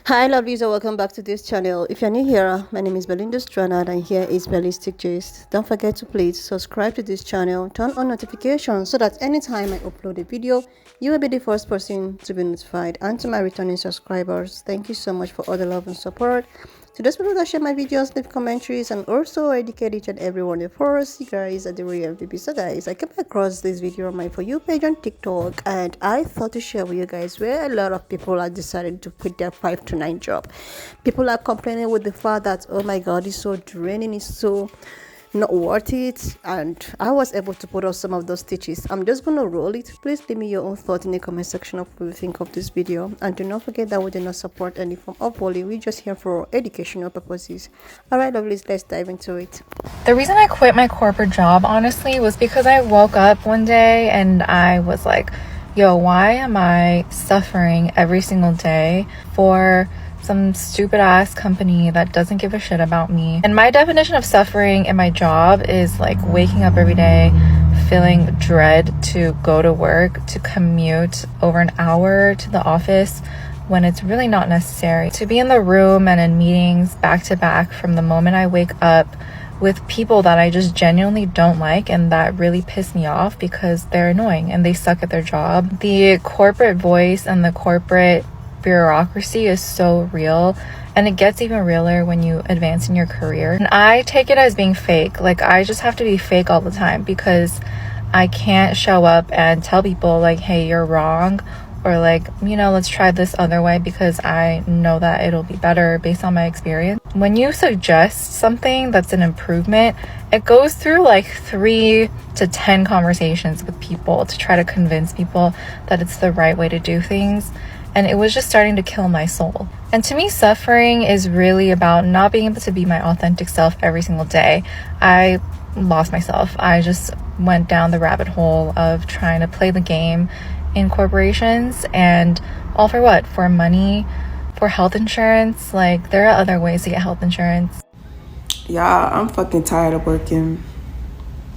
Hi lovelies and welcome back to this channel. If you're new here, my name is Belinda Stranad and here is Ballistic Gist. Don't forget to please subscribe to this channel, turn on notifications so that anytime I upload a video, you will be the first person to be notified. And to my returning subscribers, thank you so much for all the love and support. To those people that share my videos, leave commentaries, and also educate each and every one of us, you guys are the real MVP. So guys, I came across this video on my For You page on TikTok and I thought to share with you guys where a lot of people are deciding to quit their 5 to 9 job. People are complaining with the fact that, oh my god, it's so draining, it's so not worth it, and I was able to put out some of those stitches. I'm just gonna roll it. Please leave me your own thought in the comment section of what you think of this video, and do not forget that we do not support any form of bullying. We're just here for educational purposes. All right lovelies, let's dive into it. The reason I quit my corporate job, honestly, was because I woke up one day and I was like, yo, why am I suffering every single day for some stupid ass company that doesn't give a shit about me? And my definition of suffering in my job is like waking up every day feeling dread to go to work, to commute over an hour to the office when it's really not necessary, to be in the room and in meetings back to back from the moment I wake up with people that I just genuinely don't like and that really piss me off because they're annoying and they suck at their job. The corporate voice and the corporate bureaucracy is so real, and it gets even realer when you advance in your career. And I take it as being fake. Like, I just have to be fake all the time because I can't show up and tell people like, hey, you're wrong, or like, you know, let's try this other way because I know that it'll be better based on my experience. When you suggest something that's an improvement, it goes through like 3 to 10 conversations with people to try to convince people that it's the right way to do things. And it was just starting to kill my soul. And to me, suffering is really about not being able to be my authentic self every single day. I lost myself. I just went down the rabbit hole of trying to play the game in corporations, and all for what? For money, for health insurance. Like, there are other ways to get health insurance. Y'all, I'm fucking tired of working.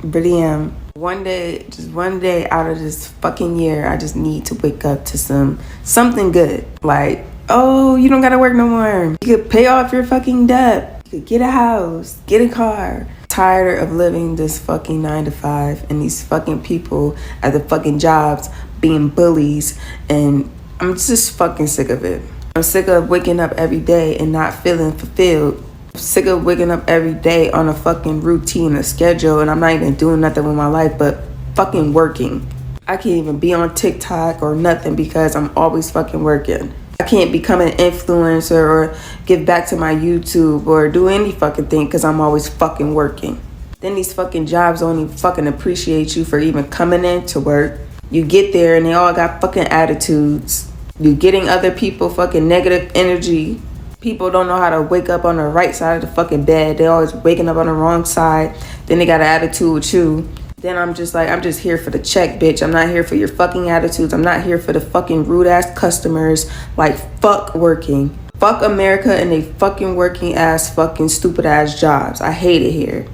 Really am. One day out of this fucking year, I just need to wake up to something good. Like, oh, you don't gotta work no more. You could pay off your fucking debt. You could get a house, get a car. Tired of living this fucking 9 to 5 and these fucking people at the fucking jobs being bullies, and I'm just fucking sick of it. I'm sick of waking up every day and not feeling fulfilled. I'm sick of waking up every day on a fucking routine, a schedule, and I'm not even doing nothing with my life but fucking working. I can't even be on TikTok or nothing because I'm always fucking working. I can't become an influencer or give back to my YouTube or do any fucking thing because I'm always fucking working. Then these fucking jobs don't even fucking appreciate you for even coming in to work. You get there and they all got fucking attitudes. You getting other people fucking negative energy. People don't know how to wake up on the right side of the fucking bed. They always waking up on the wrong side. Then they got an attitude with you. Then I'm just like, I'm just here for the check, bitch. I'm not here for your fucking attitudes. I'm not here for the fucking rude ass customers. Like, fuck working. Fuck America and they fucking working ass fucking stupid ass jobs. I hate it here.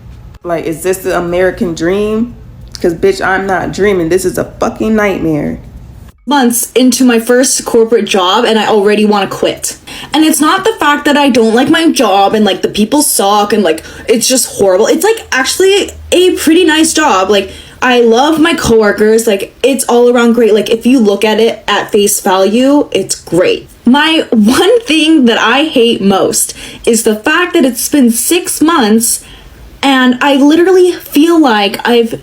Like, is this the American dream? Because, bitch, I'm not dreaming. This is a fucking nightmare. Months into my first corporate job and I already want to quit. And it's not the fact that I don't like my job and like the people suck and like it's just horrible. It's like actually a pretty nice job. Like, I love my coworkers. Like, it's all around great. Like, if you look at it at face value, it's great. My one thing that I hate most is the fact that it's been 6 months and I literally feel like I've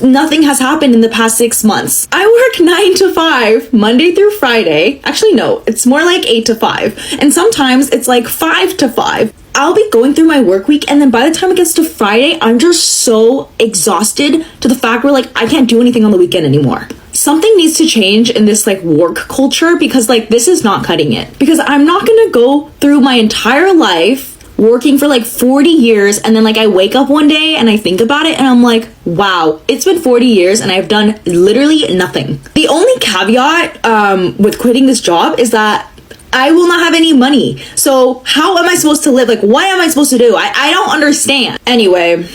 nothing has happened in the past 6 months. I work 9 to 5, Monday through Friday. Actually, no, it's more like 8 to 5. And sometimes it's like 5 to 5. I'll be going through my work week, and then by the time it gets to Friday, I'm just so exhausted to the fact where like I can't do anything on the weekend anymore. Something needs to change in this like work culture because like this is not cutting it. Because I'm not gonna go through my entire life working for like 40 years and then like I wake up one day and I think about it and I'm like, wow, it's been 40 years and I've done literally nothing. The only caveat with quitting this job is that I will not have any money. So how am I supposed to live? Like, what am I supposed to do? I don't understand. Anyway,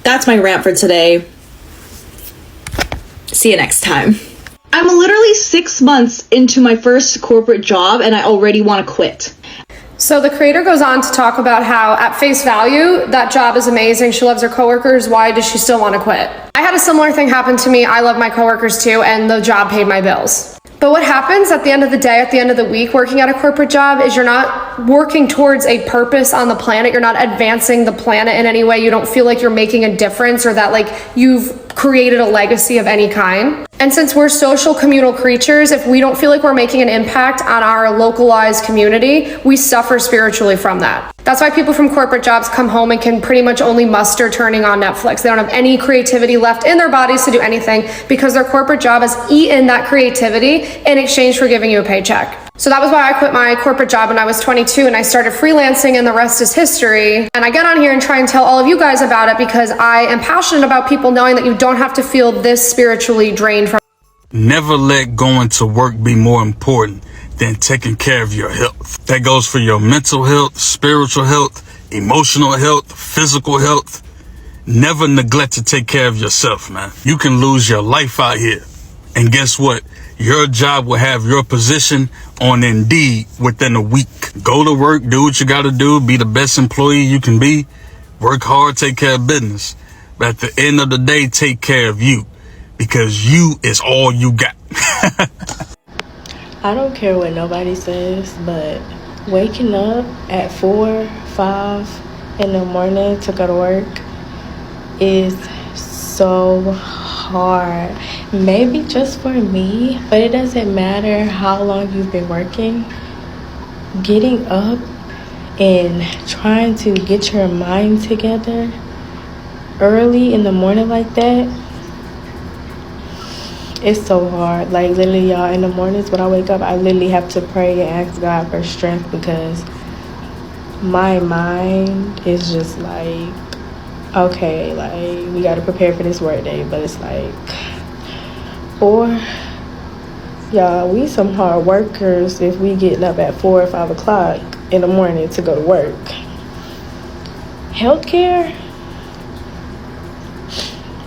that's my rant for today. See you next time. I'm literally 6 months into my first corporate job and I already want to quit. So the creator goes on to talk about how at face value, that job is amazing. She loves her coworkers. Why does she still want to quit? I had a similar thing happen to me. I love my coworkers too, and the job paid my bills. But what happens at the end of the day, at the end of the week, working at a corporate job is you're not working towards a purpose on the planet. You're not advancing the planet in any way. You don't feel like you're making a difference or that like you've created a legacy of any kind. And since we're social communal creatures, if we don't feel like we're making an impact on our localized community, we suffer spiritually from that. That's why people from corporate jobs come home and can pretty much only muster turning on Netflix. They don't have any creativity left in their bodies to do anything because their corporate job has eaten that creativity in exchange for giving you a paycheck. So that was why I quit my corporate job when I was 22 and I started freelancing, and the rest is history. And I get on here and try and tell all of you guys about it because I am passionate about people knowing that you don't have to feel this spiritually drained from. Never let going to work be more important than taking care of your health. That goes for your mental health, spiritual health, emotional health, physical health. Never neglect to take care of yourself, man. You can lose your life out here. And guess what? Your job will have your position on Indeed within a week. Go to work, do what you got to do, be the best employee you can be, work hard, take care of business. But at the end of the day, take care of you, because you is all you got. I don't care what nobody says, but waking up at 4, 5 in the morning to go to work is so hard. Maybe just for me, but it doesn't matter how long you've been working. Getting up and trying to get your mind together early in the morning like that, it's so hard. Like literally, y'all, in the mornings when I wake up, I literally have to pray and ask God for strength because my mind is just like, okay, like we got to prepare for this work day, but it's like, or y'all, we some hard workers if we getting up at 4 or 5 o'clock in the morning to go to work. Healthcare,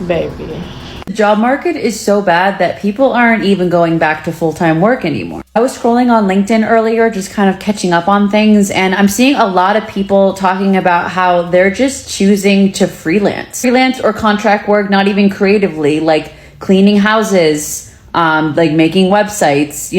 baby. The job market is so bad that people aren't even going back to full-time work anymore. I was scrolling on LinkedIn earlier, just kind of catching up on things, and I'm seeing a lot of people talking about how they're just choosing to freelance or contract work, not even creatively, like cleaning houses, like making websites,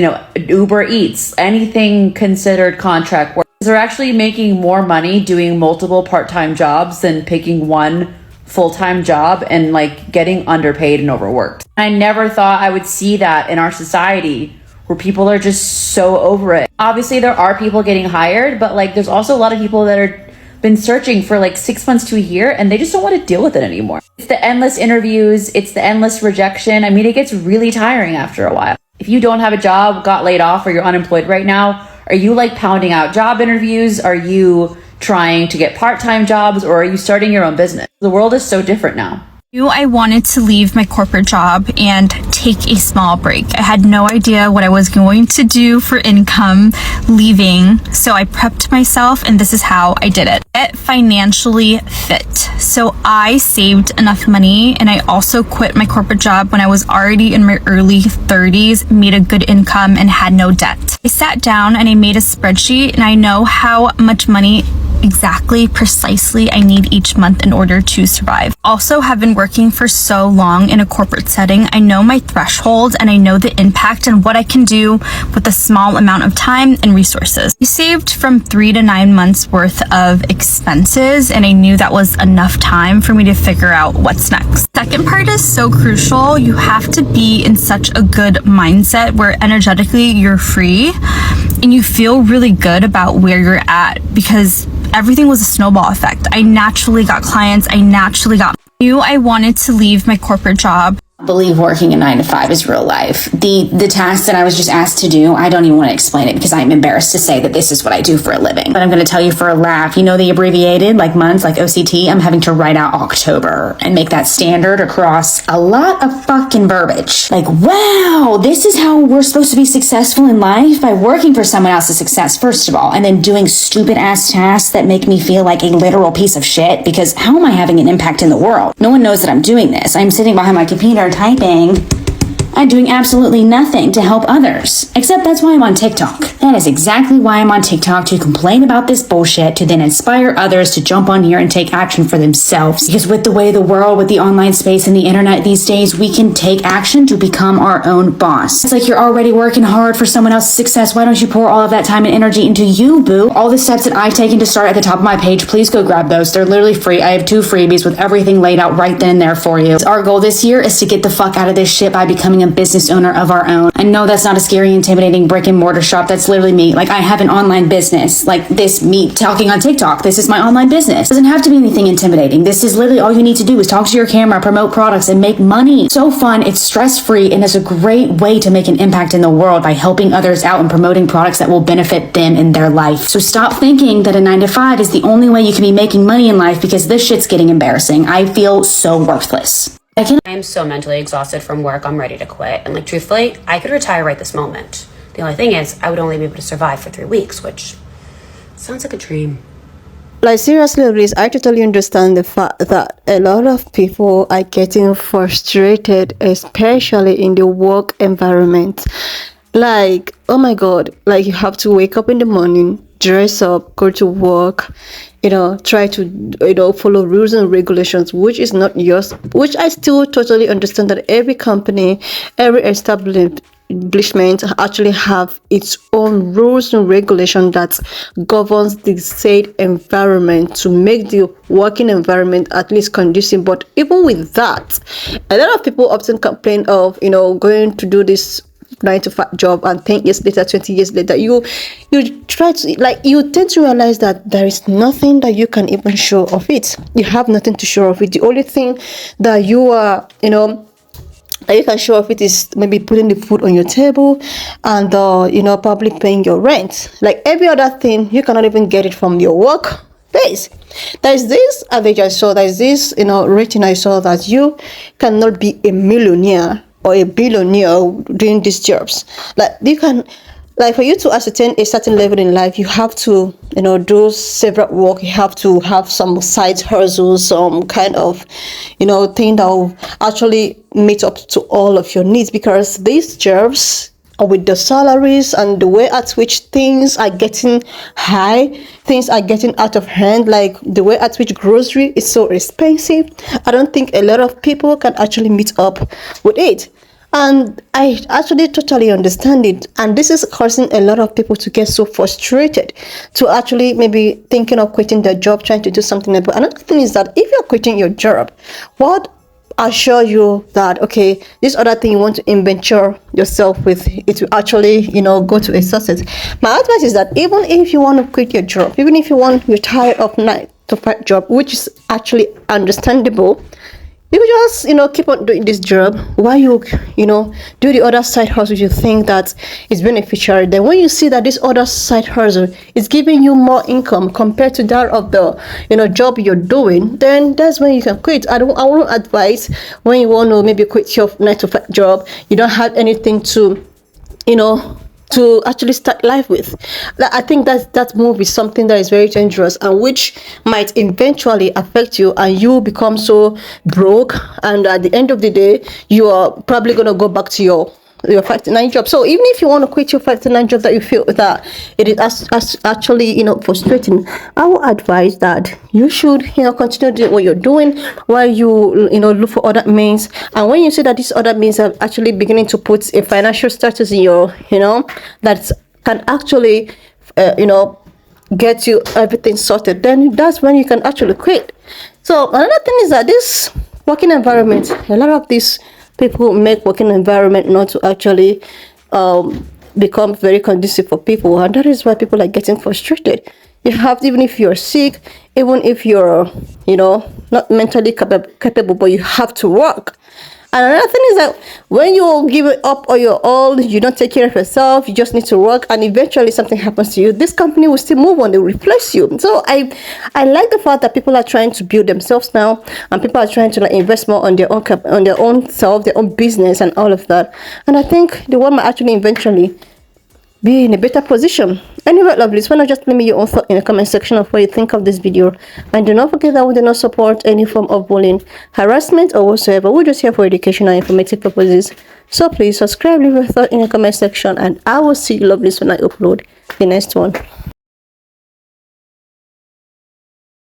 Uber Eats, anything considered contract work. They're actually making more money doing multiple part-time jobs than picking one full-time job and like getting underpaid and overworked. I never thought I would see that in our society where people are just so over it. Obviously there are people getting hired, but like there's also a lot of people that are been searching for like 6 months to a year and they just don't want to deal with it anymore. It's the endless interviews, it's the endless rejection. I mean, it gets really tiring after a while. If you don't have a job, got laid off, or you're unemployed right now, are you like pounding out job interviews? Are you trying to get part-time jobs, or are you starting your own business? The world is so different now. I wanted to leave my corporate job and take a small break. I had no idea what I was going to do for income leaving, so I prepped myself, and this is how I did it. Get financially fit. So I saved enough money, and I also quit my corporate job when I was already in my early 30s, made a good income, and had no debt. I sat down and I made a spreadsheet, and I know how much money precisely I need each month in order to survive. Also, have been working for so long in a corporate setting, I know my threshold and I know the impact and what I can do with a small amount of time and resources. I saved from 3 to 9 months worth of expenses, and I knew that was enough time for me to figure out what's next. Second part is so crucial. You have to be in such a good mindset where energetically you're free and you feel really good about where you're at, because everything was a snowball effect. I naturally got clients. I naturally knew I wanted to leave my corporate job. Believe working a 9 to 5 is real life. The task that I was just asked to do, I don't even want to explain it because I'm embarrassed to say that this is what I do for a living. But I'm going to tell you for a laugh, the abbreviated like months, like OCT, I'm having to write out October and make that standard across a lot of fucking verbiage. Like, wow, this is how we're supposed to be successful in life, by working for someone else's success, first of all, and then doing stupid ass tasks that make me feel like a literal piece of shit, because how am I having an impact in the world? No one knows that I'm doing this. I'm sitting behind my computer typing, and doing absolutely nothing to help others. Except that's why I'm on TikTok. That is exactly why I'm on TikTok, to complain about this bullshit, to then inspire others to jump on here and take action for themselves. Because with the way the world, with the online space and the internet these days, we can take action to become our own boss. It's like you're already working hard for someone else's success. Why don't you pour all of that time and energy into you, boo? All the steps that I've taken to start at the top of my page, please go grab those. They're literally free. I have 2 freebies with everything laid out right then and there for you. Our goal this year is to get the fuck out of this shit by becoming a business owner of our own. I know that's not a scary, intimidating brick and mortar shop. That's literally me. Like, I have an online business. Like this, me talking on TikTok. This is my online business. It doesn't have to be anything intimidating. This is literally all you need to do is talk to your camera, promote products, and make money. So fun. It's stress-free, and it's a great way to make an impact in the world by helping others out and promoting products that will benefit them in their life. So stop thinking that a 9-to-5 is the only way you can be making money in life, because this shit's getting embarrassing. I feel so worthless. I am so mentally exhausted from work. I'm ready to quit. And like, truthfully, I could retire right this moment. The only thing is, I would only be able to survive for 3 weeks, which sounds like a dream. Like, seriously, Liz, I totally understand the fact that a lot of people are getting frustrated, especially in the work environment. Like, oh my God, like, you have to wake up in the morning, dress up, go to work, try to, follow rules and regulations, which is not yours, which I still totally understand that every company, every establishment actually have its own rules and regulation that governs the said environment to make the working environment at least conducive. But even with that, a lot of people often complain of going to do this 9-to-5 job, and 10 years later, 20 years later, you try to, like, you tend to realize that there is nothing that you can even show of it. You have nothing to show of it. The only thing that you are that you can show off it is maybe putting the food on your table and probably paying your rent. Like every other thing, you cannot even get it from your work place. There's this average I saw, there's this rating I saw that you cannot be a millionaire or a billionaire doing these jobs. Like you can, like for you to ascertain a certain level in life, you have to do several work. You have to have some side hustles, some kind of thing that will actually meet up to all of your needs, because these jobs, with the salaries and the way at which things are getting high, things are getting out of hand, like the way at which grocery is so expensive, I don't think a lot of people can actually meet up with it. And I actually totally understand it. And this is causing a lot of people to get so frustrated, to actually maybe thinking of quitting their job, trying to do something else. But another thing is that if you're quitting your job, what assure you that, okay, this other thing you want to adventure yourself with, it will actually, go to a success. My advice is that even if you want to quit your job, even if you want to retire of 9-to-5 job, which is actually understandable, you just keep on doing this job while you do the other side hustle you think that is beneficial. Then when you see that this other side hustle is giving you more income compared to that of the job you're doing, then that's when you can quit. I won't advise when you want to maybe quit your 9-to-5 job, you don't have anything to to actually start life with. I think that move is something that is very dangerous and which might eventually affect you, and you become so broke, and at the end of the day you are probably going to go back to your 5-to-9 job. So even if you want to quit your 5-to-9 job that you feel that it is actually frustrating, I would advise that you should continue doing what you're doing while you look for other means. And when you see that these other means are actually beginning to put a financial status in your that can actually get you everything sorted, then that's when you can actually quit. So another thing is that this working environment, a lot of these people make working environment not to actually become very conducive for people, and that is why people are getting frustrated. You have, even if you're sick, even if you're not mentally capable, but you have to work. And another thing is that when you give it up or you're old, you don't take care of yourself, you just need to work, and eventually something happens to you, this company will still move on, they will replace you. So I like the fact that people are trying to build themselves now, and people are trying to invest more on their own self, their own business and all of that. And I think the world might actually eventually be in a better position. Anyway, lovelies, why not just leave me your own thought in the comment section of what you think of this video. And do not forget that we do not support any form of bullying, harassment, or whatsoever. We're just here for educational and informative purposes. So please subscribe, leave your thought in the comment section, and I will see you, lovelies, when I upload the next one.